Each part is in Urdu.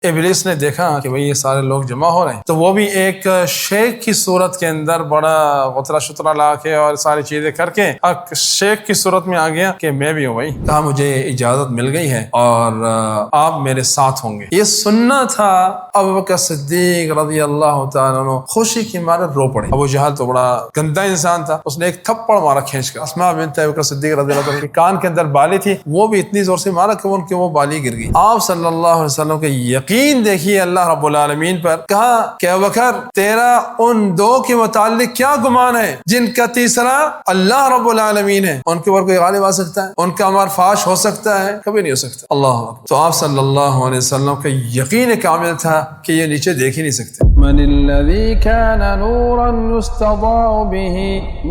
ابلیس نے دیکھا کہ بھئی یہ سارے لوگ جمع ہو رہے ہیں، تو وہ بھی ایک شیخ کی صورت کے اندر بڑا غترہ شترہ لا کے اور ساری چیزیں کر کے شیخ کی صورت میں آ گیا کہ میں بھی ہوں بھائی، کہا مجھے اجازت مل گئی ہے اور آپ میرے ساتھ ہوں گے۔ یہ سننا تھا۔ ابو بکر صدیق رضی اللہ تعالیٰ عنہ خوشی کی مارے رو پڑے۔ ابو جہل تو بڑا گندا انسان تھا، اس نے ایک تھپڑ مارا کھینچ کر۔ اسماء بنت ابو بکر صدیق رضی اللہ عنہ کے کان کے اندر بالی تھی، وہ بھی اتنی زور سے مارا کہ وہ بالی گر گئی۔ آپ صلی اللہ علیہ وسلم کے یقین دیکھیے اللہ رب العالمین پر، کہا کہ ابو بکر تیرا ان دو کے متعلق کیا گمان ہے جن کا تیسرا اللہ رب العالمین ہے؟ ان کے اوپر کوئی غالب آ سکتا ہے؟ ان کا امر فاش ہو سکتا ہے؟ کبھی نہیں ہو سکتا۔ اللہ اکبر۔ تو آپ صلی اللہ علیہ وسلم کا یقین کامل تھا کہ یہ نیچے دیکھ ہی نہیں سکتے۔ من الذي كان نورا يستضاء به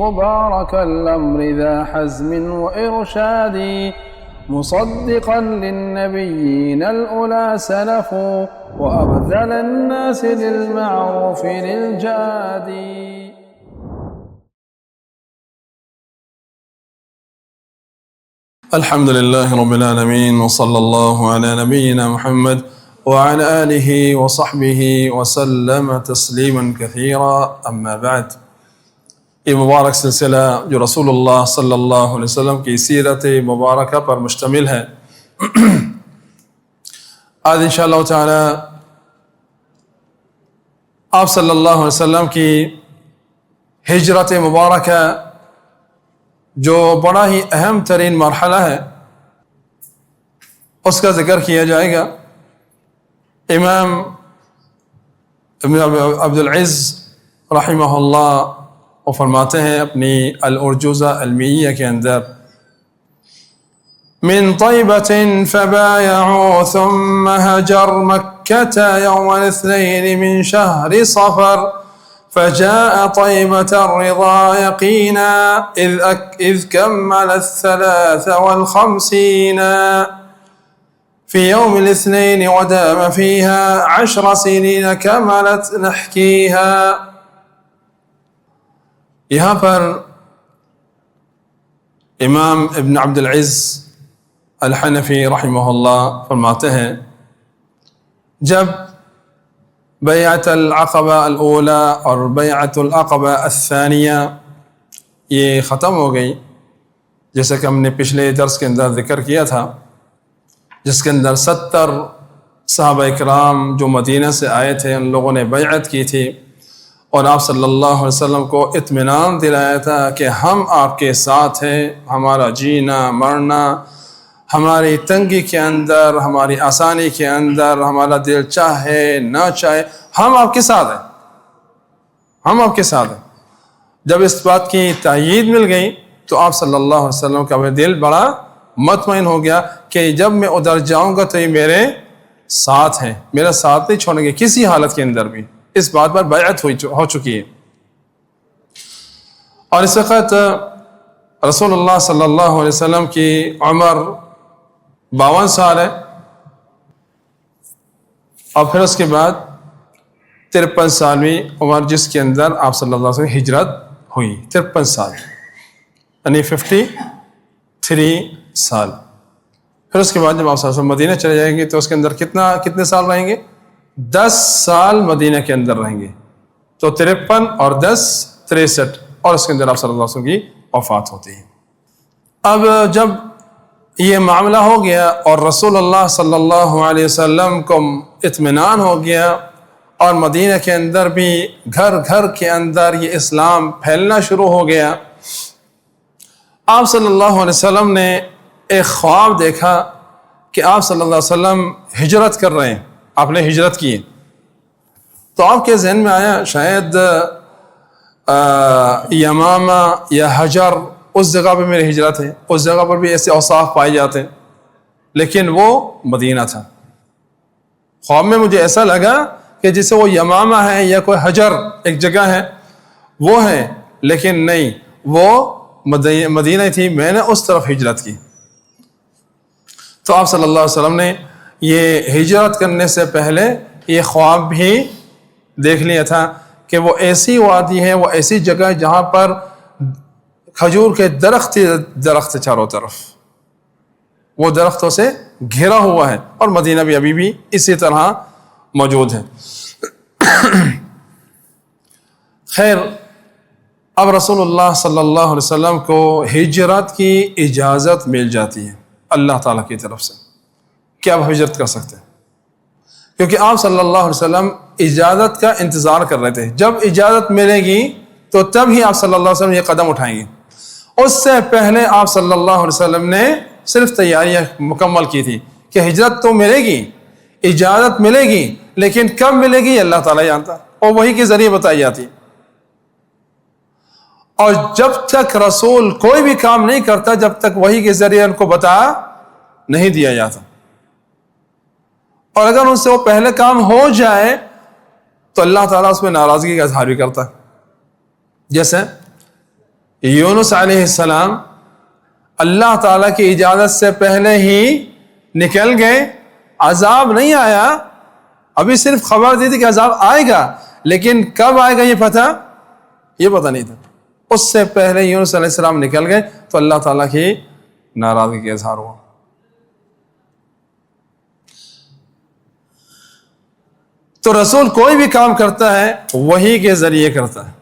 مبارك الأمر ذا حزم وإرشاد مصدقا للنبيين الأولى سلفوا وأبذل الناس للمعروف للجاد. الحمد لله رب العالمين وصلى الله على نبينا محمد وعلى آله وصحبه وسلم تسليما كثيرا، أما بعد۔ یہ مبارک سلسلہ جو رسول اللہ صلی اللہ علیہ وسلم کی سیرت مبارکہ پر مشتمل ہے، آج انشاءاللہ تعالی آپ صلی اللہ علیہ وسلم کی ہجرت مبارکہ جو بڑا ہی اہم ترین مرحلہ ہے اس کا ذکر کیا جائے گا۔ امام ابن عبد العز رحمہ اللہ وہ فرماتے ہیں اپنی الارجوزہ المیہ کے اندر، من طيبة فبايعوا ثم هجر مكة يوم الاثنين من شهر صفر فجاء طيبة الرضا يقينا إذ كمل 53 في يوم الاثنين ودام فيها 10 سنين كملت نحكيها۔ یہاں پر امام ابن عبد العز الحنفی رحمہ اللہ فرماتے ہیں جب بیعت العقبہ الاولی اور بیعت العقبہ الثانیہ یہ ختم ہو گئی، جیسا کہ ہم نے پچھلے درس کے اندر ذکر کیا تھا، جس کے اندر 70 صحابہ اکرام جو مدینہ سے آئے تھے ان لوگوں نے بیعت کی تھی اور آپ صلی اللہ علیہ وسلم کو اطمینان دلایا تھا کہ ہم آپ کے ساتھ ہیں، ہمارا جینا مرنا، ہماری تنگی کے اندر، ہماری آسانی کے اندر، ہمارا دل چاہے نہ چاہے ہم آپ کے ساتھ ہیں، ہم آپ کے ساتھ ہیں۔ جب اس بات کی تائید مل گئی تو آپ صلی اللہ علیہ وسلم کا دل بڑا مطمئن ہو گیا کہ جب میں ادھر جاؤں گا تو یہ میرے ساتھ ہیں، میرا ساتھ نہیں چھوڑیں گے کسی حالت کے اندر بھی۔ اس بات پر بیعت ہو چکی ہے۔ اور اس وقت رسول اللہ صلی اللہ علیہ وسلم کی عمر 52 سال ہے، اور پھر اس کے بعد 53 سالویں عمر جس کے اندر آپ صلی اللہ علیہ وسلم ہجرت ہوئی، 53 سال یعنی 53 سال۔ پھر اس کے بعد جب آپ صلی اللہ علیہ وسلم مدینہ چلے جائیں گے تو اس کے اندر کتنے سال رہیں گے؟ 10 سال مدینہ کے اندر رہیں گے، تو 53 اور 10 63، اور اس کے اندر آپ صلی اللہ علیہ وسلم کی وفات ہوتی ہے۔ اب جب یہ معاملہ ہو گیا اور رسول اللہ صلی اللہ علیہ وسلم کو اطمینان ہو گیا اور مدینہ کے اندر بھی گھر گھر کے اندر یہ اسلام پھیلنا شروع ہو گیا، آپ صلی اللہ علیہ وسلم نے ایک خواب دیکھا کہ آپ صلی اللہ علیہ وسلم ہجرت کر رہے ہیں، آپ نے ہجرت کی۔ تو آپ کے ذہن میں آیا شاید یمامہ یا حجر اس جگہ پہ میری ہجرت ہے، اس جگہ پر بھی ایسے اوصاف پائے جاتے ہیں، لیکن وہ مدینہ تھا۔ خواب میں مجھے ایسا لگا کہ جیسے وہ یمامہ ہے یا کوئی حجر ایک جگہ ہے وہ ہے، لیکن نہیں، وہ مدینہ تھی، میں نے اس طرف ہجرت کی۔ تو آپ صلی اللہ علیہ وسلم نے یہ ہجرت کرنے سے پہلے یہ خواب بھی دیکھ لیا تھا کہ وہ ایسی وادی ہے، وہ ایسی جگہ ہے جہاں پر کھجور کے درخت چاروں طرف، وہ درختوں سے گھرا ہوا ہے، اور مدینہ بھی ابھی بھی اسی طرح موجود ہے۔ خیر، اب رسول اللہ صلی اللہ علیہ وسلم کو ہجرت کی اجازت مل جاتی ہے اللہ تعالیٰ کی طرف سے کہ اب ہجرت کر سکتے ہیں، کیونکہ آپ صلی اللہ علیہ وسلم اجازت کا انتظار کر رہے تھے۔ جب اجازت ملے گی تو تب ہی آپ صلی اللہ علیہ وسلم یہ قدم اٹھائیں گے۔ اس سے پہلے آپ صلی اللہ علیہ وسلم نے صرف تیاریاں مکمل کی تھی کہ ہجرت تو ملے گی، اجازت ملے گی، لیکن کب ملے گی اللہ تعالیٰ جانتا، اور وہی کے ذریعے بتائی جاتی۔ اور جب تک رسول کوئی بھی کام نہیں کرتا جب تک وہی کے ذریعے ان کو بتا نہیں دیا جاتا، اور اگر ان سے وہ پہلے کام ہو جائے تو اللہ تعالیٰ اس میں ناراضگی کا اظہار بھی کرتا ہے۔ جیسے یونس علیہ السلام اللہ تعالیٰ کی اجازت سے پہلے ہی نکل گئے، عذاب نہیں آیا، ابھی صرف خبر دی تھی کہ عذاب آئے گا، لیکن کب آئے گا یہ پتہ نہیں تھا۔ اس سے پہلے یونس علیہ السلام نکل گئے تو اللہ تعالیٰ کی ناراضگی کا اظہار ہوا۔ تو رسول کوئی بھی کام کرتا ہے وہی کے ذریعے کرتا ہے،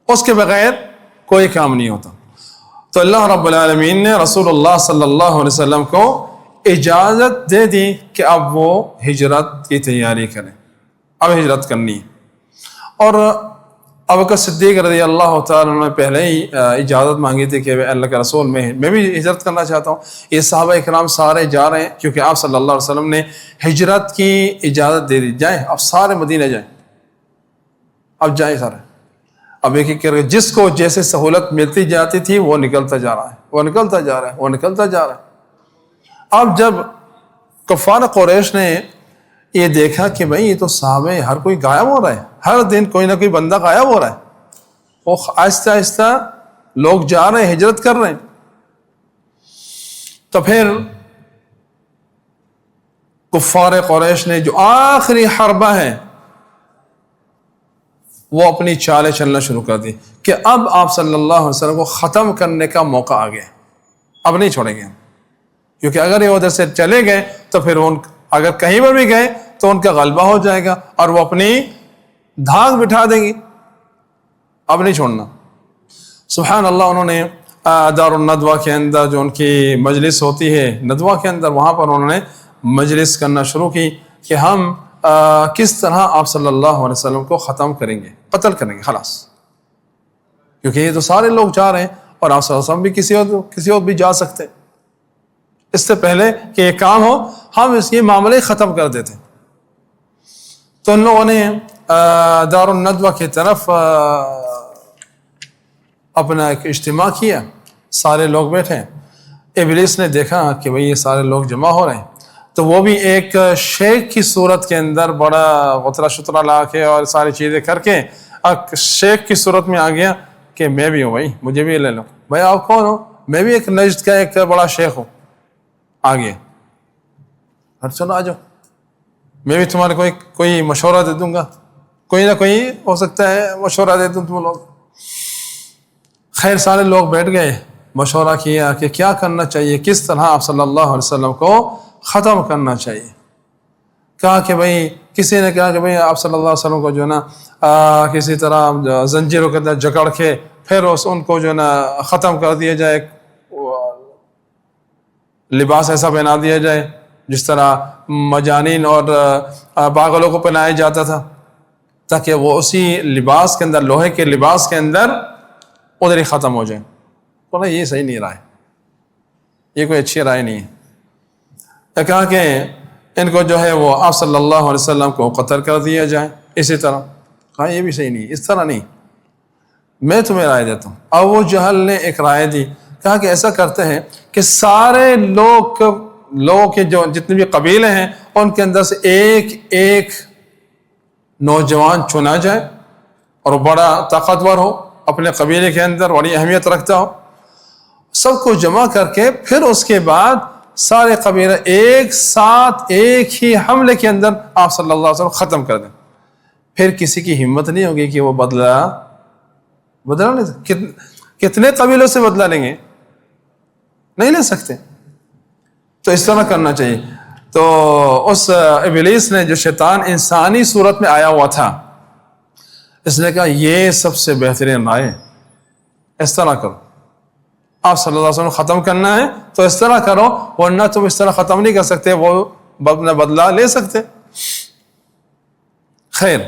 اس کے بغیر کوئی کام نہیں ہوتا۔ تو اللہ رب العالمین نے رسول اللہ صلی اللہ علیہ وسلم کو اجازت دے دی کہ اب وہ ہجرت کی تیاری کریں، اب ہجرت کرنی ہے۔ اور ابوبکر صدیق رضی اللہ تعالیٰ عنہ نے پہلے ہی اجازت مانگی تھی کہ اللہ کے رسول میں بھی ہجرت کرنا چاہتا ہوں۔ یہ صحابہ اکرام سارے جا رہے ہیں کیونکہ آپ صلی اللہ علیہ وسلم نے ہجرت کی اجازت دے دی، جائیں اب سارے مدینہ جائیں، اب جائیں سارے، اب ایک ایک کر کے جس کو جیسے سہولت ملتی جاتی تھی وہ نکلتا جا رہا ہے، وہ نکلتا جا رہا ہے، وہ نکلتا جا رہا ہے۔ اب جب کفار قریش نے یہ دیکھا کہ بھئی یہ تو صحابہ ہر کوئی غائب ہو رہا ہے، ہر دن کوئی نہ کوئی بندہ غائب ہو رہا ہے، وہ آہستہ آہستہ لوگ جا رہے ہیں، ہجرت کر رہے ہیں، تو پھر کفار قریش نے جو آخری حربہ ہے وہ اپنی چالیں چلنا شروع کر دی کہ اب آپ صلی اللہ علیہ وسلم کو ختم کرنے کا موقع آ گیا، اب نہیں چھوڑیں گے، کیونکہ اگر یہ ادھر سے چلے گئے تو پھر اگر کہیں پر بھی گئے تو ان کا غلبہ ہو جائے گا اور وہ اپنی دھاک بٹھا دیں گی، اب نہیں چھوڑنا۔ سبحان اللہ، انہوں نے دار الندوہ کے اندر جو ان کی مجلس ہوتی ہے ندوہ کے اندر، وہاں پر انہوں نے مجلس کرنا شروع کی کہ ہم کس طرح آپ صلی اللہ علیہ وسلم کو ختم کریں گے، قتل کریں گے، خلاص، کیونکہ یہ تو سارے لوگ جا رہے ہیں اور آپ صلی اللہ علیہ وسلم بھی کسی اور بھی جا سکتے، اس سے پہلے کہ یہ کام ہو ہم اس یہ معاملے ختم کر دیتے۔ تو ان لوگوں نے دار الندوہ کی طرف اپنا ایک اجتماع کیا، سارے لوگ بیٹھے، ابلیس نے دیکھا کہ بھئی یہ سارے لوگ جمع ہو رہے ہیں، تو وہ بھی ایک شیخ کی صورت کے اندر بڑا غترہ شترہ لا کے اور ساری چیزیں کر کے شیخ کی صورت میں آ گیا کہ میں بھی ہوں، بھائی مجھے بھی لے لو، بھائی آپ کون ہو؟ میں بھی ایک نجد کا ایک بڑا شیخ ہوں، آ گیا، چلو آ جاؤ، میں بھی تمہارے کوئی مشورہ دے دوں گا، کوئی نہ کوئی ہو سکتا ہے مشورہ دے دوں تم لوگ۔ خیر سارے لوگ بیٹھ گئے، مشورہ کیا کہ کیا کرنا چاہیے، کس طرح آپ صلی اللہ علیہ وسلم کو ختم کرنا چاہیے۔ کہا کہ بھئی کسی نے کہا کہ بھئی آپ صلی اللہ علیہ وسلم کو جو ہے نا کسی طرح زنجیروں کے اندر جکڑ کے پھر ان کو جو ہے نا ختم کر دیا جائے، لباس ایسا پہنا دیا جائے جس طرح مجانین اور پاگلوں کو پہنایا جاتا تھا، تاکہ وہ اسی لباس کے اندر، لوہے کے لباس کے اندر ادھر ہی ختم ہو جائیں۔ بولا یہ صحیح نہیں رائے، یہ کوئی اچھی رائے نہیں ہے۔ کہا کہ ان کو جو ہے وہ آپ صلی اللہ علیہ وسلم کو قتل کر دیا جائے اسی طرح۔ کہا یہ بھی صحیح نہیں، اس طرح نہیں، میں تمہیں رائے دیتا ہوں۔ ابو جہل نے ایک رائے دی، کہا کہ ایسا کرتے ہیں کہ سارے لوگوں کے جو جتنے بھی قبیلے ہیں ان کے اندر سے ایک نوجوان چنا جائے اور بڑا طاقتور ہو، اپنے قبیلے کے اندر بڑی اہمیت رکھتا ہو، سب کو جمع کر کے پھر اس کے بعد سارے قبیلے ایک ساتھ ایک ہی حملے کے اندر آپ صلی اللہ علیہ وسلم ختم کر دیں۔ پھر کسی کی ہمت نہیں ہوگی کہ وہ بدلہ نہیں سکتے۔ کتنے قبیلوں سے بدلہ لیں گے؟ نہیں لے سکتے۔ تو اس طرح کرنا چاہیے۔ تو اس ابلیس نے، جو شیطان انسانی صورت میں آیا ہوا تھا، اس نے کہا یہ سب سے بہترین رائے، اس طرح کرو، آپ صلی اللہ علیہ وسلم ختم کرنا ہے تو اس طرح کرو، ورنہ تم اس طرح ختم نہیں کر سکتے، وہ اپنا بدلہ لے سکتے۔ خیر،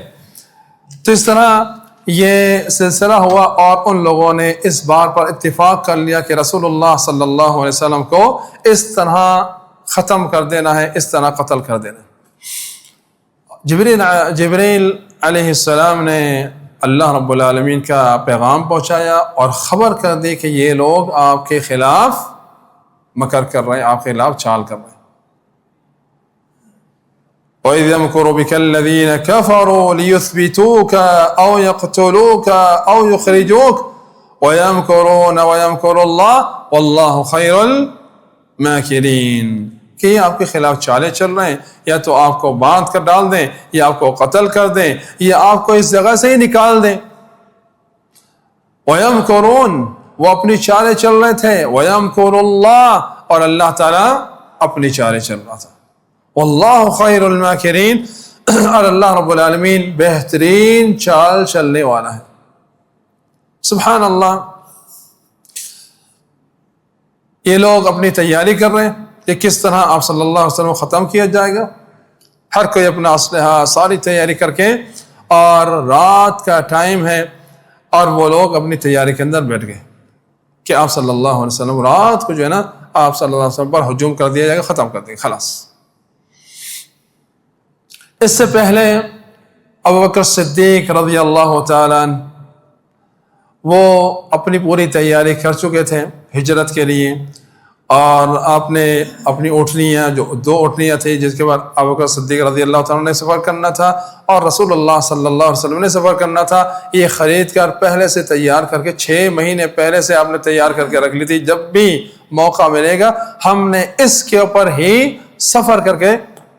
تو اس طرح یہ سلسلہ ہوا، اور ان لوگوں نے اس بات پر اتفاق کر لیا کہ رسول اللہ صلی اللہ علیہ وسلم کو اس طرح ختم کر دینا ہے، اس طرح قتل کر دینا ہے۔ جبریل علیہ السلام نے اللہ رب العالمین کا پیغام پہنچایا اور خبر کر دی کہ یہ لوگ آپ کے خلاف مکر کر رہے ہیں، آپ کے خلاف چال کر رہے ہیں۔ وَإِذْ يَمْكُرُ بِكَ الَّذِينَ كَفَرُوا لِيُثْبِتُوكَ أَوْ يَقْتُلُوكَ أَوْ يُخْرِجُوكَ وَيَمْكُرُونَ وَيَمْكُرُ اللَّهُ وَاللَّهُ خَيْرُ الْمَاكِرِينَ، کہ یہ آپ کے خلاف چالیں چل رہے ہیں، یا تو آپ کو باندھ کر ڈال دیں، یا آپ کو قتل کر دیں، یا آپ کو اس جگہ سے ہی نکال دیں۔ وَيَمْكُرُونَ، وہ اپنی چالیں چل رہے تھے، وَيَمْكُرُ اللَّهُ، اور اللہ تعالیٰ اپنی چالیں چل رہا تھا، واللہ خیر الماکرین، اور اللہ رب العالمین بہترین چال چلنے والا ہے۔ سبحان اللہ، یہ لوگ اپنی تیاری کر رہے ہیں کہ کس طرح آپ صلی اللہ علیہ وسلم کو ختم کیا جائے گا، ہر کوئی اپنا اسلحہ ساری تیاری کر کے، اور رات کا ٹائم ہے اور وہ لوگ اپنی تیاری کے اندر بیٹھ گئے کہ آپ صلی اللہ علیہ وسلم رات کو جو ہے نا آپ صلی اللہ علیہ وسلم پر ہجوم کر دیا جائے گا، ختم کر دیں گے، خلاص۔ اس سے پہلے ابوبکر صدیق رضی اللہ تعالیٰ عنہ وہ اپنی پوری تیاری کر چکے تھے ہجرت کے لیے، اور آپ نے اپنی اونٹنیاں، جو 2 اونٹنیاں تھیں جس کے بعد ابوبکر صدیق رضی اللہ تعالیٰ نے سفر کرنا تھا اور رسول اللہ صلی اللہ علیہ وسلم نے سفر کرنا تھا، یہ خرید کر پہلے سے تیار کر کے 6 مہینے پہلے سے آپ نے تیار کر کے رکھ لی تھی، جب بھی موقع ملے گا ہم نے اس کے اوپر ہی سفر کر کے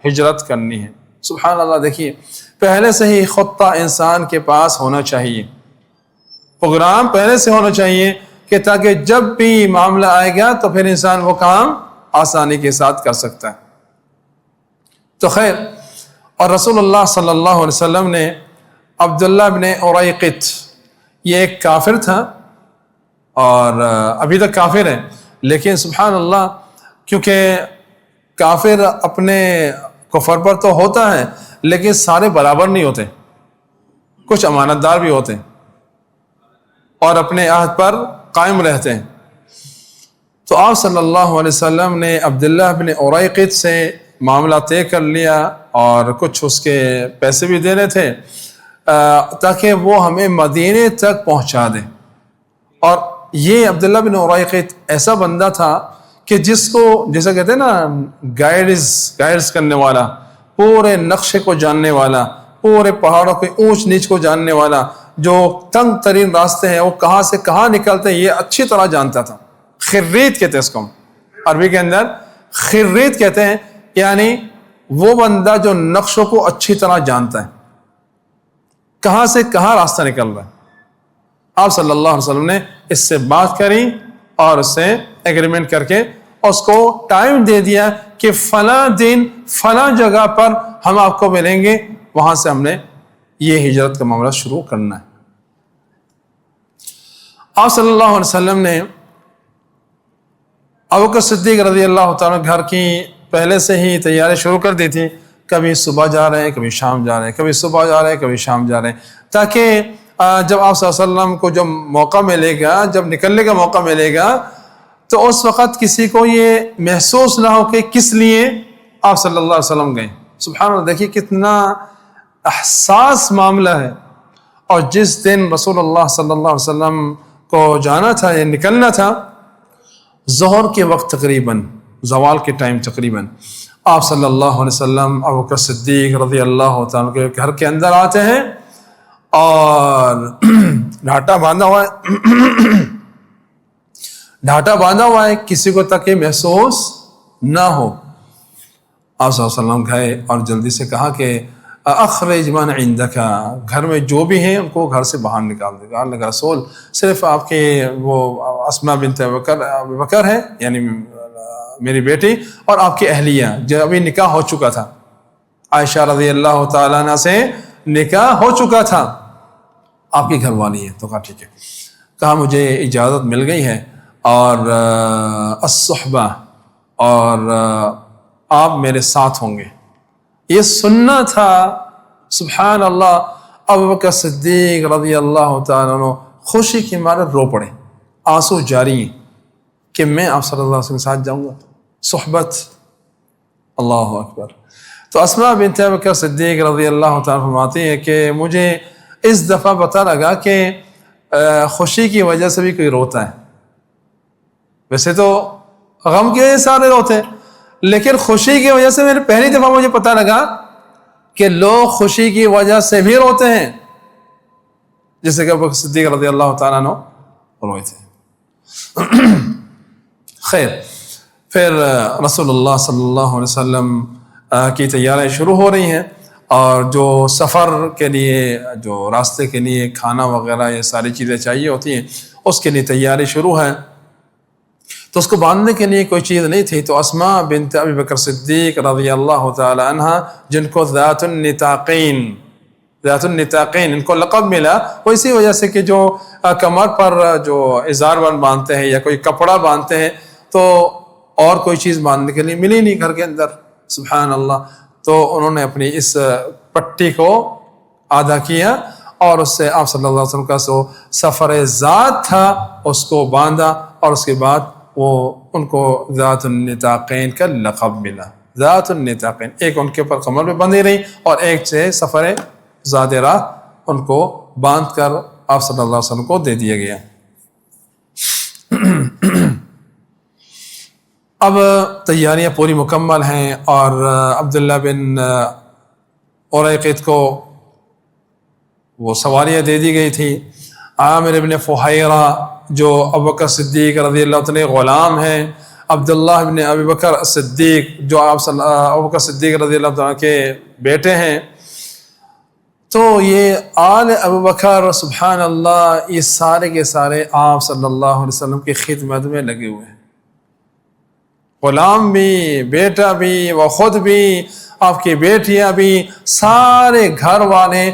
ہجرت کرنی ہے۔ سبحان اللہ، دیکھیے پہلے سے ہی خطہ انسان کے پاس ہونا چاہیے، پروگرام پہلے سے ہونا چاہیے، کہ تاکہ جب بھی معاملہ آئے گا تو پھر انسان وہ کام آسانی کے ساتھ کر سکتا ہے۔ تو خیر، اور رسول اللہ صلی اللہ علیہ وسلم نے عبداللہ بن اریقط، یہ ایک کافر تھا اور ابھی تک کافر ہے، لیکن سبحان اللہ، کیونکہ کافر اپنے کفر پر تو ہوتا ہے لیکن سارے برابر نہیں ہوتے، کچھ امانت دار بھی ہوتے ہیں اور اپنے عہد پر قائم رہتے ہیں۔ تو آپ صلی اللہ علیہ وسلم نے عبداللہ بن اریقط سے معاملہ طے کر لیا اور کچھ اس کے پیسے بھی دینے تھے تاکہ وہ ہمیں مدینے تک پہنچا دے۔ اور یہ عبداللہ بن اریقط ایسا بندہ تھا کہ جس کو جیسا کہتے ہیں نا گائیڈز کرنے والا، پورے نقشے کو جاننے والا، پورے پہاڑوں کے اونچ نیچ کو جاننے والا، جو تنگ ترین راستے ہیں وہ کہاں سے کہاں نکلتے ہیں یہ اچھی طرح جانتا تھا۔ خرید کہتے ہیں اس کو، عربی کے اندر خرید کہتے ہیں، یعنی وہ بندہ جو نقشوں کو اچھی طرح جانتا ہے، کہاں سے کہاں راستہ نکل رہا ہے۔ آپ صلی اللہ علیہ وسلم نے اس سے بات کری اور اس سے ایگریمنٹ کر کے اس کو ٹائم دے دیا کہ فلاں دن فلاں جگہ پر ہم آپ کو ملیں گے، وہاں سے ہم نے یہ ہجرت کا معاملہ شروع کرنا ہے۔ آپ صلی اللہ علیہ وسلم نے ابوبکر صدیق رضی اللہ تعالیٰ گھر کی پہلے سے ہی تیاری شروع کر دی تھی، کبھی صبح جا رہے ہیں، کبھی شام جا رہے ہیں، کبھی صبح جا رہے ہیں، کبھی شام جا رہے ہیں، تاکہ جب آپ صلی اللہ علیہ وسلم کو جب موقع ملے گا، جب نکلنے کا موقع ملے گا، تو اس وقت کسی کو یہ محسوس نہ ہو کہ کس لیے آپ صلی اللہ علیہ وسلم گئے۔ سبحان اللہ، دیکھیے کتنا حساس معاملہ ہے۔ اور جس دن رسول اللہ صلی اللہ علیہ وسلم کو جانا تھا یا نکلنا تھا، ظہر کے وقت تقریباً، زوال کے ٹائم تقریباً، آپ صلی اللہ علیہ وسلم ابوبکر صدیق رضی اللہ تعالیٰ کے گھر کے اندر آتے ہیں اور ڈھاٹا باندھا ہوا ہے، ڈھاٹا باندھا ہوا ہے، کسی کو تک یہ محسوس نہ ہو۔ آپ صلی اللہ علیہ وسلم گئے اور جلدی سے کہا کہ اخرج من عندک، گھر میں جو بھی ہیں ان کو گھر سے باہر نکال دے گا۔ اللہ کا رسول، صرف آپ کے وہ اسماء بنت ابوبکر ہے، یعنی میری بیٹی اور آپ کی اہلیہ، جو ابھی نکاح ہو چکا تھا، عائشہ رضی اللہ تعالیٰ عنہ سے نکاح ہو چکا تھا، آپ کی گھر والی ہے. تو کہا ٹھیک ہے. کہا مجھے اجازت مل گئی ہے اور الصحبہ، اور آپ میرے ساتھ ہوں گے. یہ سننا تھا. سبحان اللہ. ابو بکر صدیق رضی اللہ تعالیٰ عنہ خوشی کے مارے رو پڑے، آنسو جاری ہیں کہ میں آپ صلی اللہ علیہ وسلم کے ساتھ جاؤں گا. صحبت، اللہ اکبر. تو اسماء بنت ابی بکر صدیق رضی اللہ تعالیٰ فرماتی ہے کہ مجھے اس دفعہ پتہ لگا کہ خوشی کی وجہ سے بھی کوئی روتا ہے. ویسے تو غم کی وجہ سے سارے روتے ہیں، لیکن خوشی کی وجہ سے میں نے پہلی دفعہ مجھے پتہ لگا کہ لوگ خوشی کی وجہ سے بھی روتے ہیں، جیسے کہ ابو بکر صدیق رضی اللہ تعالیٰ عنہ روئے تھے. خیر، پھر رسول اللہ صلی اللہ علیہ وسلم کی تیاریاں شروع ہو رہی ہیں، اور جو سفر کے لیے، جو راستے کے لیے کھانا وغیرہ یہ ساری چیزیں چاہیے ہوتی ہیں، اس کے لیے تیاری شروع ہے. تو اس کو باندھنے کے لیے کوئی چیز نہیں تھی. تو اسماء بنت ابی بکر صدیق رضی اللہ تعالی عنہ، جن کو ذات النطاقین ان کو لقب ملا، وہ اسی وجہ سے کہ جو کمر پر جو ازار باندھتے ہیں یا کوئی کپڑا باندھتے ہیں، تو اور کوئی چیز باندھنے کے لیے ملی نہیں گھر کے اندر. سبحان اللہ. تو انہوں نے اپنی اس پٹی کو آدھا کیا اور اس سے آپ صلی اللہ علیہ وسلم کا جو سفر ذات تھا اس کو باندھا، اور اس کے بعد وہ ان کو ذات النطاقین کا لقب ملا. ذات النطاقین، ایک ان کے اوپر کمر میں بندھی رہی اور ایک سے سفر ذات راہ ان کو باندھ کر آپ صلی اللہ علیہ وسلم کو دے دیا گیا. اب تیاریاں پوری مکمل ہیں، اور عبداللہ بن اریقط کو وہ سواریاں دے دی گئی تھی. عامر ابن فہیرہ جو ابو بکر صدیق رضی اللہ عنہ غلام ہیں، عبداللہ ابن ابی بکر صدیق جو ابو بکر صدیق رضی اللہ عنہ کے بیٹے ہیں. تو یہ آل ابو بکر، سبحان اللہ، یہ سارے کے سارے آپ صلی اللہ علیہ وسلم کی خدمت میں لگے ہوئے ہیں. غلام بھی، بیٹا بھی، وہ خود بھی، آپ کی بیٹیاں بھی، سارے گھر والے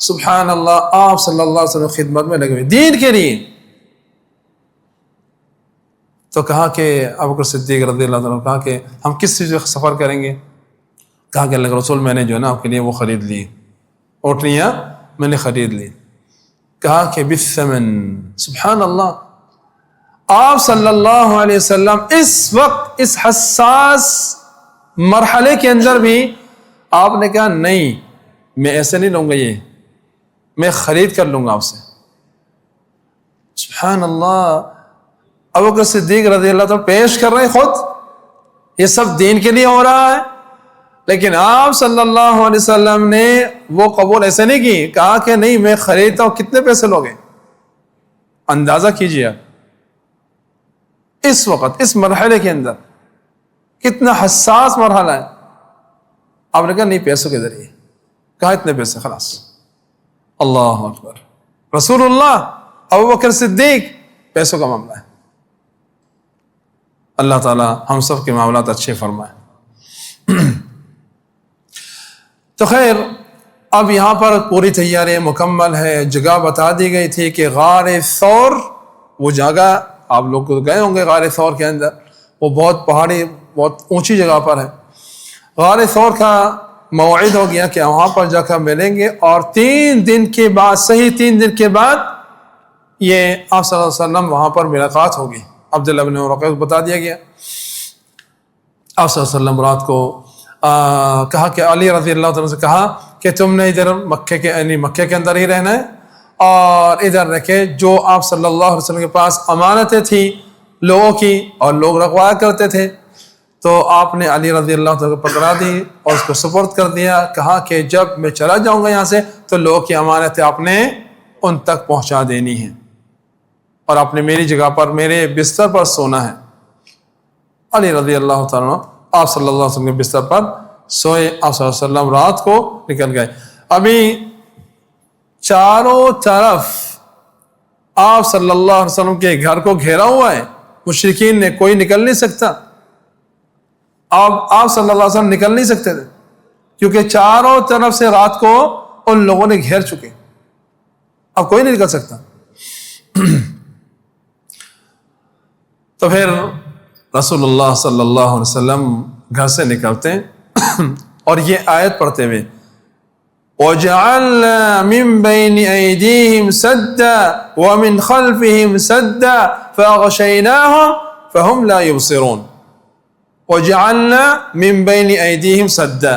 سبحان اللہ آپ صلی اللہ علیہ وسلم خدمت میں لگے ہوئے دین کے لیے. تو کہا کہ ابو بکر صدیق رضی اللہ عنہ کہا کہ ہم کس چیز سے سفر کریں گے؟ کہا کہ اللہ کے رسول، میں نے جو ہے نا آپ کے لیے وہ خرید لی، اوٹنیاں میں نے خرید لی. کہا کہ بالثمن. سبحان اللہ. آپ صلی اللہ علیہ وسلم اس وقت اس حساس مرحلے کے اندر بھی آپ نے کہا نہیں، میں ایسے نہیں لوں گا، یہ میں خرید کر لوں گا آپ سے. سبحان اللہ. ابو بکر صدیق رضی اللہ تعالیٰ پیش کر رہے ہیں خود، یہ سب دین کے لیے ہو رہا ہے، لیکن آپ صلی اللہ علیہ وسلم نے وہ قبول ایسے نہیں کی. کہا کہ نہیں، میں خریدتا ہوں. کتنے پیسے لوگے؟ اندازہ کیجیے آپ اس وقت اس مرحلے کے اندر کتنا حساس مرحلہ ہے. آپ نے کہا نہیں، پیسوں کے ذریعے. کہا اتنے پیسے، خلاص. اللہ اکبر. رسول اللہ، ابو بکر صدیق، پیسوں کا معاملہ ہے. اللہ تعالی ہم سب کے معاملات اچھے فرمائے. تو خیر، اب یہاں پر پوری تیاری مکمل ہے. جگہ بتا دی گئی تھی کہ غار ثور، وہ جگہ آپ لوگ گئے ہوں گے غار ثور کے اندر، وہ بہت پہاڑی، بہت اونچی جگہ پر ہے. غار ثور کا موعد ہو گیا کہ وہاں پر جا کر ملیں گے، اور 3 دن کے بعد، صحیح 3 دن کے بعد یہ آپ صلی اللہ علیہ وسلم وہاں پر ملاقات ہوگی. عبداللہ بن اریقط بتا دیا گیا. آپ صلی اللہ علیہ وسلم رات کو کہا کہ علی رضی اللہ عنہ سے کہا کہ تم نے ادھر مکے کے اندر ہی رہنا ہے، اور ادھر رکھے جو آپ صلی اللہ علیہ وسلم کے پاس امانتیں تھیں لوگوں کی، اور لوگ رکھوایا کرتے تھے، تو آپ نے علی رضی اللہ عنہ کو پکڑا دی اور اس کو سپرد کر دیا. کہا کہ جب میں چلا جاؤں گا یہاں سے تو لوگوں کی امانتیں آپ نے ان تک پہنچا دینی ہیں، اور آپ نے میری جگہ پر، میرے بستر پر سونا ہے. علی رضی اللہ تعالیٰ آپ صلی اللہ علیہ وسلم کے بستر پر سوئے. آپ صلی اللہ علیہ وسلم رات کو نکل گئے. ابھی چاروں طرف آپ صلی اللہ علیہ وسلم کے گھر کو گھیرا ہوا ہے، مشرکین نے، کوئی نکل نہیں سکتا. آپ صلی اللہ علیہ وسلم نکل نہیں سکتے تھے کیونکہ چاروں طرف سے رات کو ان لوگوں نے گھیر چکے، اب کوئی نہیں نکل سکتا۔ تو پھر رسول اللہ صلی اللہ علیہ وسلم گھر سے نکلتے ہیں اور یہ آیت پڑھتے ہوئے وَجَعَلْنَا مِن بَيْنِ أَيْدِيهِمْ سَدًّا وَمِنْ خَلْفِهِمْ سَدًّا فَأَغْشَيْنَاهُمْ فَهُمْ لَا يُبْصِرُونَ۔ وَجَعَلْنَا مِن بَيْنِ أَيْدِيهِمْ سَدًّا،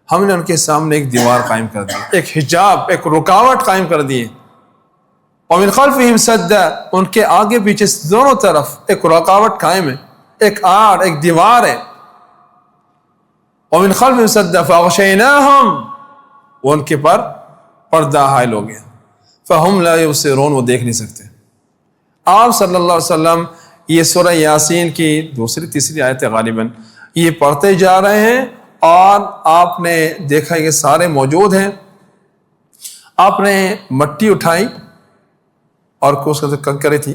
ہم نے ان کے سامنے ایک دیوار قائم کر دی، ایک حجاب، ایک رکاوٹ قائم کر دی۔ وَمِنْ خَلْفِهِمْ سَدًّا، ان کے آگے پیچھے دونوں طرف ایک رکاوٹ قائم ہے، ایک آڑ، ایک دیوار ہے۔ وَمِنْ خَلْفِهِمْ سَدًّا فَأَغْشَيْنَاهُمْ، وہ ان کے پر پردہ حائل ہو گیا۔ فَهُمْ لَا يُبْصِرُونَ، وہ دیکھ نہیں سکتے۔ آپ صلی اللہ علیہ وسلم یہ سورہ یاسین کی دوسری تیسری آیت غالباً یہ پڑھتے جا رہے ہیں، اور آپ نے دیکھا یہ سارے موجود ہیں۔ آپ نے مٹی اٹھائی اور اس کے کنکری تھی،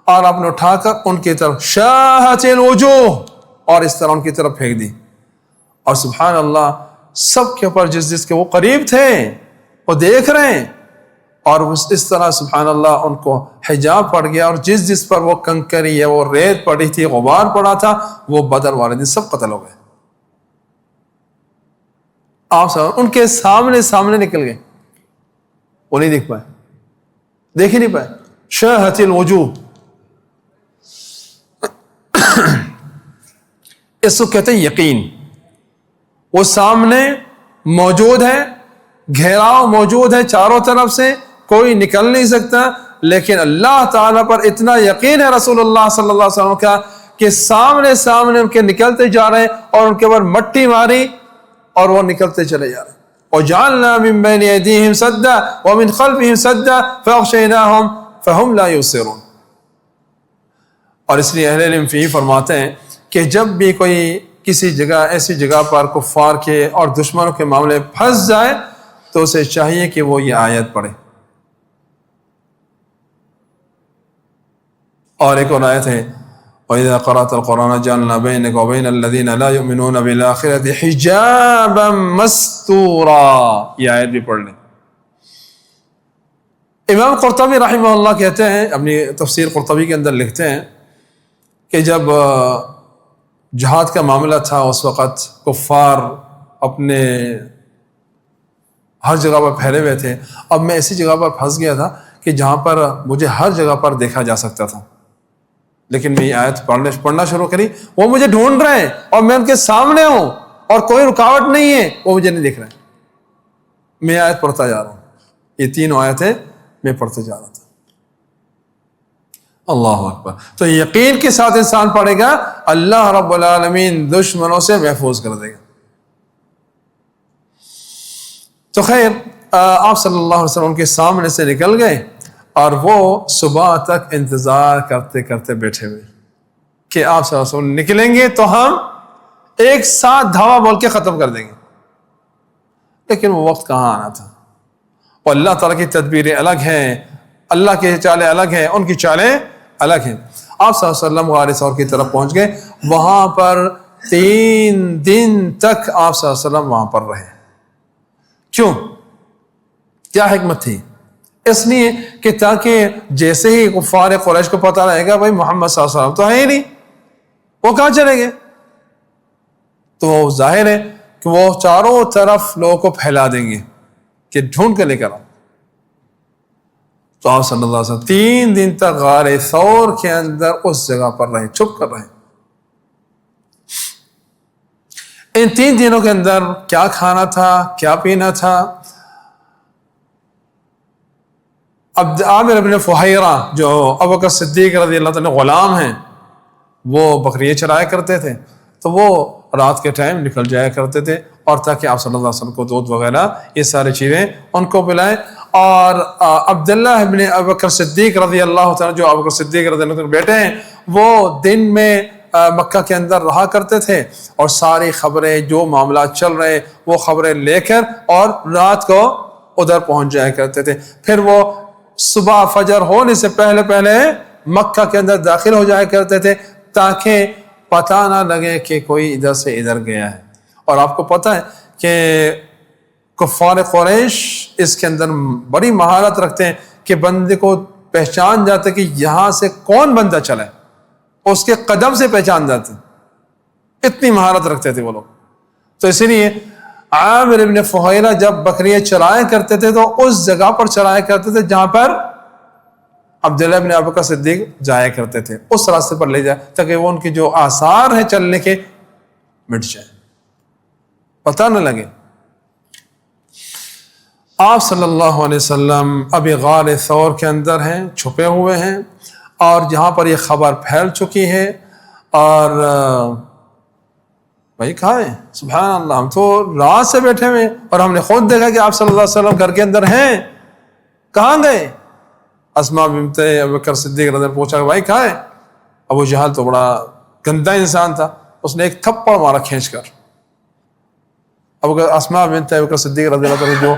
اور آپ نے اٹھا کر ان کی طرف شاہت الوجوہ، اور اس طرح ان کی طرف پھینک دی، اور سبحان اللہ سب کے اوپر جس کے وہ قریب تھے وہ دیکھ رہے ہیں، اور اس طرح سبحان اللہ ان کو حجاب پڑ گیا، اور جس پر وہ کنکری یا وہ ریت پڑی تھی، غبار پڑا تھا، وہ بدر والے دن سب قتل ہو گئے۔ آپ ان کے سامنے نکل گئے، وہ نہیں دیکھ پائے، دیکھ ہی نہیں پائے۔ شاہت الوجوہ، اس کو کہتے ہیں یقین۔ وہ سامنے موجود ہے، گھیراؤ موجود ہے چاروں طرف سے، کوئی نکل نہیں سکتا، لیکن اللہ تعالیٰ پر اتنا یقین ہے رسول اللہ صلی اللہ علیہ وسلم کا کہ سامنے ان کے نکلتے جا رہے ہیں، اور ان کے اوپر مٹی ماری اور وہ نکلتے چلے جا رہے ہیں۔ وَجَعَلْنَا مِن بَيْنِ أَيْدِيهِمْ سَدًّا وَمِنْ خَلْفِهِمْ سَدًّا فَأَغْشَيْنَاهُمْ فَهُمْ لَا يُبْصِرُونَ۔ اور اس لیے اہل علم فقہ فرماتے ہیں کہ جب بھی کوئی کسی جگہ ایسی جگہ پر کفار کے اور دشمنوں کے معاملے پھنس جائے تو اسے چاہیے کہ وہ یہ آیت پڑھے۔ اور ایک اور آیت ہے وَإِذَا قَرَأْتَ الْقُرْآنَ جَعَلْنَا بَيْنَكَ وَبَيْنَ الَّذِينَ لَا يُؤْمِنُونَ بِالْآخِرَةِ حِجَابًا مَسْتُورًا، یہ آیت بھی پڑھ لیں۔ امام قرطبی رحمہ اللہ کہتے ہیں، اپنی تفسیر قرطبی کے اندر لکھتے ہیں کہ جب جہاد کا معاملہ تھا اس وقت کفار اپنے ہر جگہ پر پھیلے ہوئے تھے۔ اب میں ایسی جگہ پر پھنس گیا تھا کہ جہاں پر مجھے ہر جگہ پر دیکھا جا سکتا تھا، لیکن میں یہ آیت پڑھنا شروع کری، وہ مجھے ڈھونڈ رہے ہیں اور میں ان کے سامنے ہوں اور کوئی رکاوٹ نہیں ہے، وہ مجھے نہیں دیکھ رہے، میں آیت پڑھتا جا رہا ہوں۔ یہ تینوں آیتیں میں پڑھتے جا رہا تھا۔ اللہ اکبر۔ تو یقین کے ساتھ انسان پڑھے گا، اللہ رب العالمین دشمنوں سے محفوظ کر دے گا۔ تو خیر آپ صلی اللہ علیہ وسلم کے سامنے سے نکل گئے، اور وہ صبح تک انتظار کرتے کرتے بیٹھے ہوئے کہ آپ صلی اللہ علیہ وسلم نکلیں گے تو ہم ایک ساتھ دھاوا بول کے ختم کر دیں گے، لیکن وہ وقت کہاں آنا تھا۔ اور اللہ تعالیٰ کی تدبیریں الگ ہیں، اللہ کی چالیں الگ ہیں، ان کی چالیں الگ ہیں۔ آپ صلی اللہ علیہ وسلم غار ثور کی طرف پہنچ گئے، وہاں پر 3 دن تک آپ صلی اللہ علیہ وسلم وہاں پر رہے۔ کیوں؟ کیا حکمت تھی؟ اس لیے کہ تاکہ جیسے ہی کفار قریش کو پتہ رہے گا بھائی محمد صلی اللہ علیہ وسلم تو ہے ہی نہیں، وہ کہاں چلے گئے، تو وہ ظاہر ہے کہ وہ چاروں طرف لوگوں کو پھیلا دیں گے کہ ڈھونڈ کے لے کر آؤ۔ تو آپ صلی اللہ علیہ وسلم 3 دن تک غار ثور کے اندر اس جگہ پر رہے، چھپ کر رہے۔ ان 3 دنوں کے اندر کیا کھانا تھا، کیا پینا تھا؟ اب عامر بن فہیرہ جو ابوبکر صدیق رضی اللہ تعالیٰ غلام ہیں، وہ بکریاں چرایا کرتے تھے، تو وہ رات کے ٹائم نکل جایا کرتے تھے، اور تاکہ آپ صلی اللہ علیہ وسلم کو دودھ وغیرہ یہ ساری چیزیں ان کو پلائیں۔ اور عبداللہ ابن ابوبکر صدیق رضی اللہ تعالیٰ، جو ابوبکر صدیق رضی اللہ تعالیٰ بیٹے ہیں، وہ دن میں مکہ کے اندر رہا کرتے تھے، اور ساری خبریں جو معاملات چل رہے وہ خبریں لے کر اور رات کو ادھر پہنچ جایا کرتے تھے۔ پھر وہ صبح فجر ہونے سے پہلے مکہ کے اندر داخل ہو جایا کرتے تھے، تاکہ پتہ نہ لگے کہ کوئی ادھر سے ادھر گیا ہے. اور آپ کو پتہ ہے کہ کفار قریش اس کے اندر بڑی مہارت رکھتے ہیں کہ بندے کو پہچان جاتے کہ یہاں سے کون بندہ چلا ہے، اس کے قدم سے پہچان جاتے، اتنی مہارت رکھتے تھے وہ لوگ. تو اسی لیے عامر ابن فہیرہ جب بکریاں چرایا کرتے تھے تو اس جگہ پر چرایا کرتے تھے جہاں پر عبداللہ ابن ابو بکر صدیق جایا کرتے تھے، اس راستے پر لے جائے تاکہ وہ ان کے جو آثار ہیں چلنے کے مٹ جائیں، پتہ نہ لگے. آپ صلی اللہ علیہ وسلم ابھی غار ثور کے اندر ہیں، چھپے ہوئے ہیں، اور جہاں پر یہ خبر پھیل چکی ہے. اور بھائی کہاں ہیں؟ سبحان اللہ، ہم تو رات سے بیٹھے ہوئے اور ہم نے خود دیکھا کہ آپ صلی اللہ علیہ وسلم گھر کے اندر ہیں، کہاں گئے؟ اسماء بنت ابو بکر صدیق رضی اللہ عنہ پوچھا کہ بھائی کہاں ہے؟ ابو جہل تو بڑا گندا انسان تھا، اس نے ایک تھپڑ مارا کھینچ کر. اسماء بنت ابو بکر صدیق رضی اللہ عنہ جو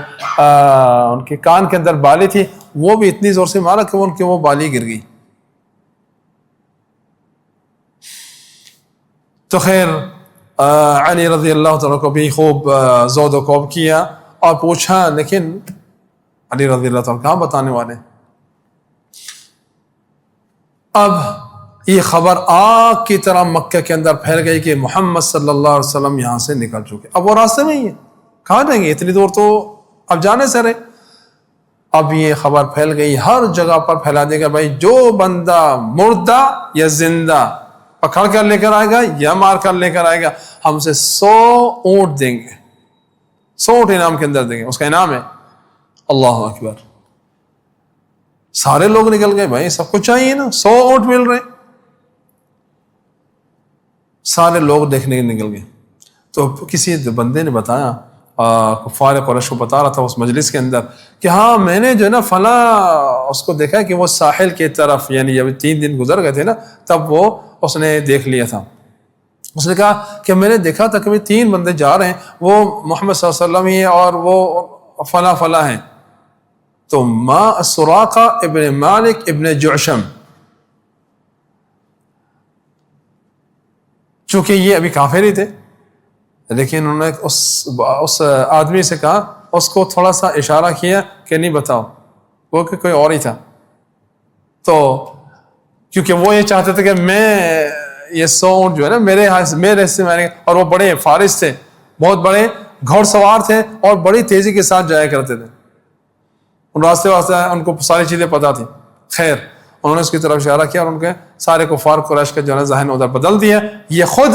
ان کے کان کے اندر بالی تھی وہ بھی اتنی زور سے مارا کہ ان کی وہ بالی گر گئی. تو خیر علی رضی اللہ تعالیٰ کو بھی خوب زود و کوب کیا اور پوچھا، لیکن علی رضی اللہ تعالیٰ کہاں بتانے والے. اب یہ خبر آگ کی طرح مکہ کے اندر پھیل گئی کہ محمد صلی اللہ علیہ وسلم یہاں سے نکل چکے. اب وہ راستے میں ہی ہے، کہاں جائیں گے اتنی دور، تو اب جانے سے رہے. اب یہ خبر پھیل گئی، ہر جگہ پر پھیلا دے گا بھائی جو بندہ مردہ یا زندہ پکڑ کر لے کر آئے گا یا مار کر لے کر آئے گا ہم سے 100 اونٹ دیں گے، 100 اونٹ انعام کے اندر دیں گے، اس کا انعام ہے. اللہ اکبر. سارے لوگ نکل گئے، بھائی سب کچھ چاہیے نا، 100 اونٹ مل رہے، سارے لوگ دیکھنے نکل گئے. تو کسی بندے نے بتایا، کفار قریش کو بتا رہا تھا اس مجلس کے اندر کہ ہاں میں نے جو ہے نا فلاں اس کو دیکھا کہ وہ ساحل کی طرف، یعنی جب 3 دن گزر گئے تھے نا تب وہ اس نے دیکھ لیا تھا. اس نے کہا کہ میں نے دیکھا تھا کہ 3 بندے جا رہے ہیں، وہ محمد صلی اللہ علیہ وسلم ہی اور وہ فلاں فلاں ہیں. تو سراقہ ابن مالک ابن جعشم، چونکہ یہ ابھی کافر ہی تھے، لیکن انہوں نے اس آدمی سے کہا، اس کو تھوڑا سا اشارہ کیا کہ نہیں بتاؤ، وہ کہ کوئی اور ہی تھا. تو کیونکہ وہ یہ چاہتے تھے کہ میں یہ 100 اونٹ جو ہے نا میرے حصے میں، اور وہ بڑے فارس تھے، بہت بڑے گھوڑ سوار تھے اور بڑی تیزی کے ساتھ جایا کرتے تھے، ان راستے ان کو ساری چیزیں پتہ تھی. خیر انہوں نے اس کی طرف اشارہ کیا اور ان کے سارے کفار قریش کا جو ہے ذہن ادھر بدل دیا. یہ خود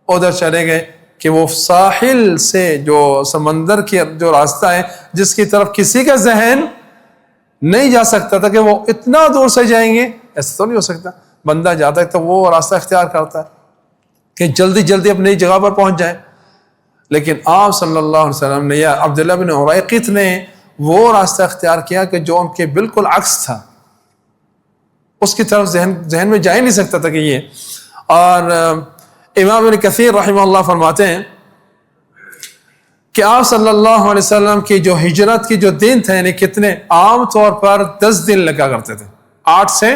ادھر چلے گئے کہ وہ ساحل سے جو سمندر کی جو راستہ ہے جس کی طرف کسی کا ذہن نہیں جا سکتا تھا کہ وہ اتنا دور سے جائیں گے، ایسا تو نہیں ہو سکتا. بندہ جاتا ہے تو وہ راستہ اختیار کرتا ہے کہ جلدی جلدی اپنی جگہ پر پہنچ جائے. لیکن آپ صلی اللہ علیہ وسلم نے یا عبداللہ بن عریقط نے وہ راستہ اختیار کیا کہ جو ان کے بالکل عکس تھا، اس کی طرف ذہن میں جا ہی نہیں سکتا تھا کہ یہ. اور امام ابن کثیر رحمہ اللہ فرماتے ہیں کہ آپ صلی اللہ علیہ وسلم کی جو ہجرت کی جو دن تھے، یعنی کتنے، عام طور پر 10 دن لگا کرتے تھے، 8 سے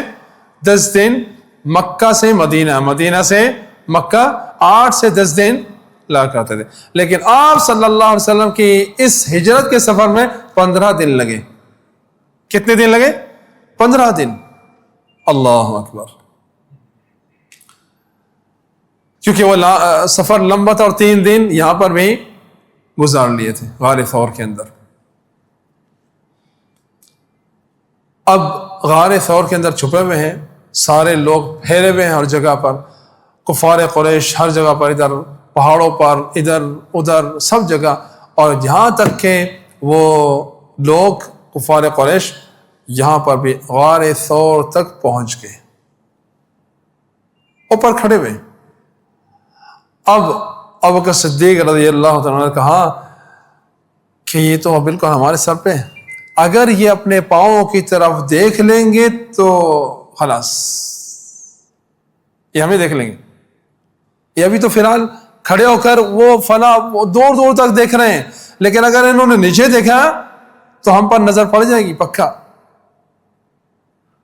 10 دن مکہ سے مدینہ، مدینہ سے مکہ 8 سے 10 دن لگا کرتے تھے. لیکن آپ صلی اللہ علیہ وسلم کی اس ہجرت کے سفر میں 15 دن لگے. کتنے دن لگے؟ 15 دن. اللہ اکبر. کیونکہ وہ سفر لمبا تھا اور 3 دن یہاں پر بھی گزار لیے تھے غار ثور کے اندر. اب غار ثور کے اندر چھپے ہوئے ہیں، سارے لوگ پھیرے ہوئے ہیں ہر جگہ پر، کفار قریش ہر جگہ پر، ادھر پہاڑوں پر، ادھر ادھر سب جگہ. اور جہاں تک کہ وہ لوگ کفار قریش یہاں پر بھی غار ثور تک پہنچ گئے، اوپر کھڑے ہوئے. اب ابو بکر صدیق رضی اللہ عنہ نے کہا کہ یہ تو بالکل ہمارے سر پہ ہے، اگر یہ اپنے پاؤں کی طرف دیکھ لیں گے تو خلاص یہ ہمیں دیکھ لیں گے. یہ ابھی تو فی الحال کھڑے ہو کر وہ دور دور تک دیکھ رہے ہیں، لیکن اگر انہوں نے نیچے دیکھا تو ہم پر نظر پڑ جائے گی پکا.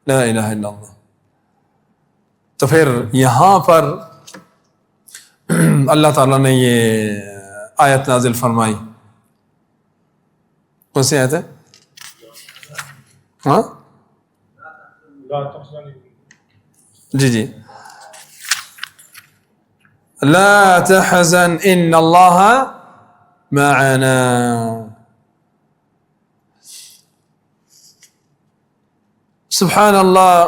لا الہ الا اللہ. تو پھر یہاں پر اللہ تعالیٰ نے یہ آیت نازل فرمائی. کون سی آیت ہے؟ ہاں جی جی، لا تحزن ان اللہ معنا. سبحان اللہ.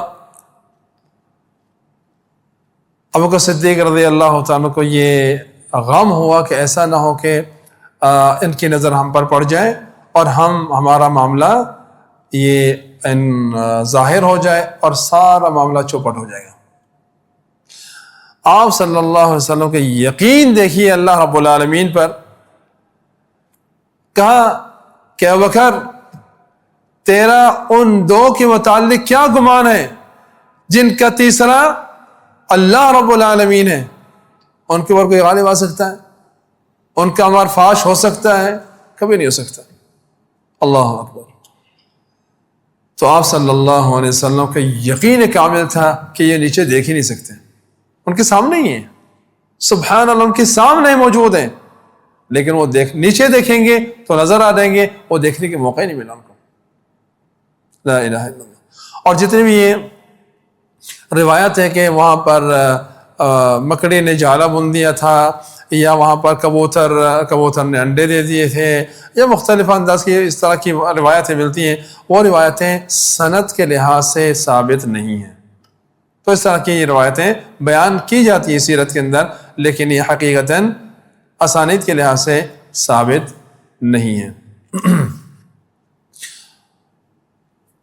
ابو بکر صدیق رضی اللہ تعالیٰ کو یہ غم ہوا کہ ایسا نہ ہو کہ ان کی نظر ہم پر پڑ جائے اور ہمارا معاملہ یہ ظاہر ہو جائے اور سارا معاملہ چوپٹ ہو جائے گا. آپ صلی اللہ علیہ وسلم کے یقین دیکھیے اللہ رب العالمین پر. کہا کہ ابو بکر تیرا ان دو کے متعلق کیا گمان ہے جن کا تیسرا اللہ رب العالمین ہے؟ ان کے اوپر کوئی غالب آ سکتا ہے؟ ان کا امر فاش ہو سکتا ہے؟ کبھی نہیں ہو سکتا. اللہ اکبر. تو آپ صلی اللہ علیہ وسلم کا یقین کامل تھا کہ یہ نیچے دیکھ ہی نہیں سکتے، ان کے سامنے ہی ہیں. سبحان اللہ، ان کے سامنے موجود ہیں، لیکن وہ نیچے دیکھیں گے تو نظر آ جائیں گے، وہ دیکھنے کا موقع ہی نہیں ملا ان کو. لا الہ الا اللہ. اور جتنے بھی یہ روایت ہے کہ وہاں پر مکڑی نے جالا بن دیا تھا، یا وہاں پر کبوتر نے انڈے دے دیے تھے، یا مختلف انداز کی اس طرح کی روایتیں ملتی ہیں، وہ روایتیں سند کے لحاظ سے ثابت نہیں ہیں. تو اس طرح کی یہ روایتیں بیان کی جاتی ہیں سیرت کے اندر، لیکن یہ حقیقتاً اسانید کے لحاظ سے ثابت نہیں ہیں.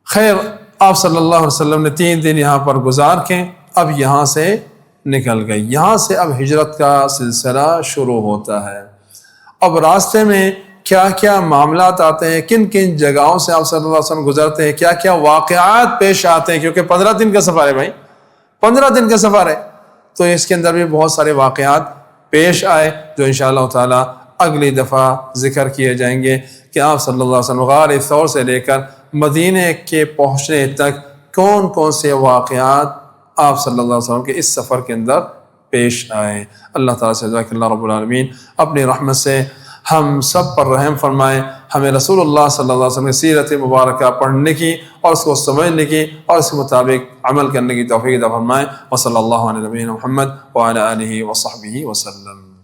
خیر، آپ صلی اللہ علیہ وسلم نے 3 دن یہاں پر گزار کے اب یہاں سے نکل گئے. یہاں سے اب ہجرت کا سلسلہ شروع ہوتا ہے. اب راستے میں کیا کیا معاملات آتے ہیں، کن کن جگہوں سے آپ صلی اللہ علیہ وسلم گزرتے ہیں، کیا کیا واقعات پیش آتے ہیں، کیونکہ 15 دن کا سفر ہے بھائی، 15 دن کا سفر ہے. تو اس کے اندر بھی بہت سارے واقعات پیش آئے جو انشاءاللہ تعالی اگلی دفعہ ذکر کیے جائیں گے کہ آپ صلی اللہ علیہ وسلم غار ثور سے لے کر مدینے کے پہنچنے تک کون کون سے واقعات آپ صلی اللہ علیہ وسلم کے اس سفر کے اندر پیش آئے. اللہ تعالیٰ سے دعا کہ اللہ رب العالمین اپنی رحمت سے ہم سب پر رحم فرمائے، ہمیں رسول اللہ صلی اللہ علیہ وسلم کی سیرت مبارکہ پڑھنے کی اور اس کو سمجھنے کی اور اس کے مطابق عمل کرنے کی توفیق عطا فرمائے. وصلی اللہ علیہ نبینا محمد وعلی آلہ وصحبہ وسلم.